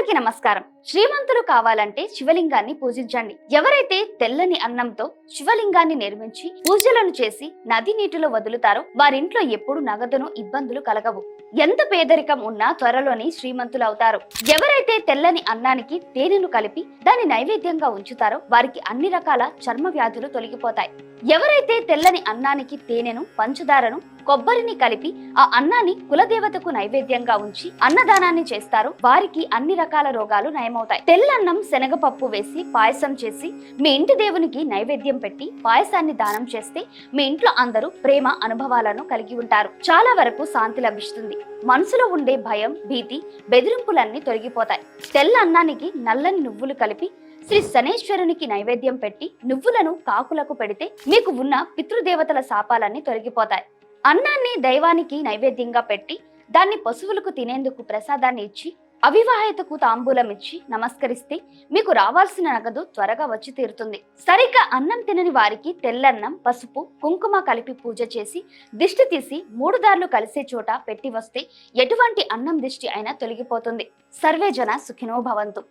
అందరికీ నమస్కారం. శ్రీమంతులు కావాలంటే శివలింగాన్ని పూజించండి. ఎవరైతే తెల్లని అన్నంతో శివలింగాన్ని నిర్మించి పూజలను చేసి నది నీటిలో వదులుతారో వారింట్లో ఎప్పుడు నగదును ఇబ్బందులు కలగవు. ఎంత పేదరికం ఉన్నా త్వరలోని శ్రీమంతులు అవుతారు. ఎవరైతే తెల్లని అన్నానికి తేనెను కలిపి దాన్ని నైవేద్యంగా ఉంచుతారో వారికి అన్ని రకాల చర్మ వ్యాధులు తొలగిపోతాయి. ఎవరైతే తెల్లని అన్నానికి తేనెను, పంచదారను, కొబ్బరిని కలిపి ఆ అన్నాన్ని కులదేవతకు నైవేద్యంగా ఉంచి అన్నదానాన్ని చేస్తారో వారికి అన్ని రకాల రోగాలు నయమవుతాయి. తెల్లన్నం శనగపప్పు వేసి పాయసం చేసి మీ ఇంటి దేవునికి నైవేద్యం పెట్టి పాయసాన్ని దానం చేస్తే మీ ఇంట్లో అందరూ ప్రేమ అనుభవాలను కలిగి ఉంటారు. చాలా వరకు శాంతి లభిస్తుంది. మనసులో ఉండే భయం, భీతి, బెదిరింపులన్నీ తొలగిపోతాయి. తెల్ల అన్నానికి నల్లని నువ్వులు కలిపి శ్రీ శనేశ్వరునికి నైవేద్యం పెట్టి నువ్వులను కాకులకు పెడితే మీకు ఉన్న పితృదేవతల శాపాలన్నీ తొలగిపోతాయి. అన్నాన్ని దైవానికి నైవేద్యంగా పెట్టి దాన్ని పశువులకు తినేందుకు ప్రసాదాన్ని ఇచ్చి అవివాహితకు తాంబూలం ఇచ్చి నమస్కరిస్తే మీకు రావాల్సిన నగదు త్వరగా వచ్చి తీరుతుంది. సరిగ్గా అన్నం తినని వారికి తెల్లన్నం, పసుపు, కుంకుమ కలిపి పూజ చేసి దిష్టి తీసి 3 దారులు కలిసే చోట పెట్టి వస్తే ఎటువంటి అన్నం దిష్టి అయినా తొలగిపోతుంది. సర్వే జన సుఖినో భవంతు.